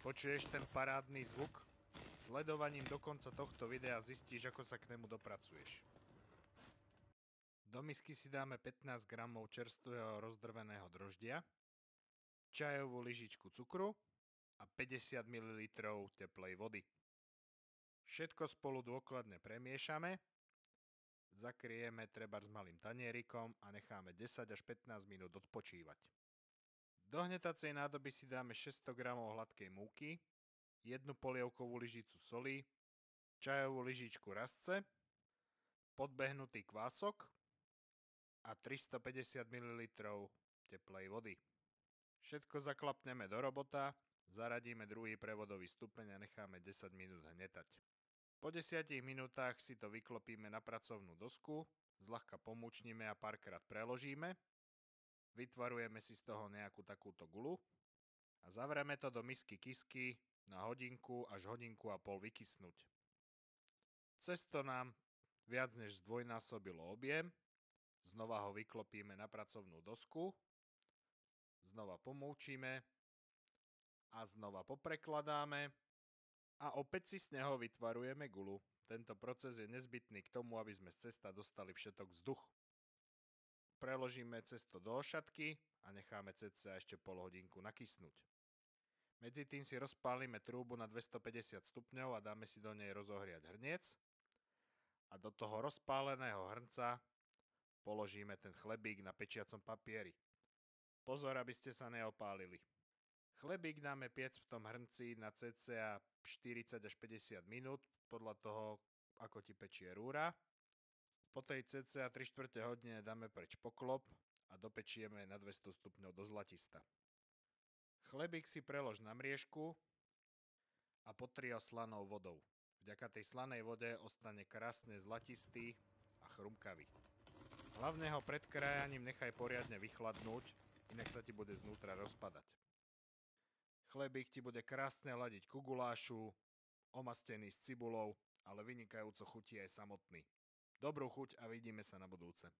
Počuješ ten parádny zvuk? Sledovaním do konca tohto videa zistíš, ako sa k nemu dopracuješ. Do misky si dáme 15 g čerstvého rozdrveného droždia, čajovú lyžičku cukru a 50 ml teplej vody. Všetko spolu dôkladne premiešame, zakrieme trebárs malým tanierikom a necháme 10 až 15 minút odpočívať. Do hnetacej nádoby si dáme 600 g hladkej múky, 1 polievkovú lyžicu soli, čajovú lyžičku rastce, podbehnutý kvások a 350 ml teplej vody. Všetko zaklapneme do robota, zaradíme druhý prevodový stupeň a necháme 10 minút hnetať. Po 10 minútach si to vyklopíme na pracovnú dosku, zľahka pomúčnime a párkrát preložíme, vytvarujeme si z toho nejakú takúto gulu a zavrieme to do misky kisky na hodinku až hodinku a pol vykysnúť. Cesto nám viac než zdvojnásobilo objem, znova ho vyklopíme na pracovnú dosku, znova pomúčime a znova poprekladáme a opäť si z neho vytvarujeme gulu. Tento proces je nezbytný k tomu, aby sme z cesta dostali všetok vzduch. Preložíme cesto do ošatky a necháme cca ešte pol hodinku nakysnúť. Medzi tým si rozpálime trúbu na 250 stupňov a dáme si do nej rozohriať hrniec a do toho rozpáleného hrnca položíme ten chlebík na pečiacom papieri. Pozor, aby ste sa neopálili. Chlebík dáme piec v tom hrnci na cca 40 až 50 minút, podľa toho, ako ti pečie rúra. Po tej cca 3/4 hodine dáme preč poklop a dopečieme na 200 stupňov do zlatista. Chlebík si prelož na mriežku a potri ho slanou vodou. Vďaka tej slanej vode ostane krásne zlatistý a chrumkavý. Hlavne ho pred krájaním nechaj poriadne vychladnúť, inak sa ti bude znútra rozpadať. Chlebík ti bude krásne ladiť ku gulášu, omastený s cibulou, ale vynikajúco chutí aj samotný. Dobrú chuť a vidíme sa na budúce.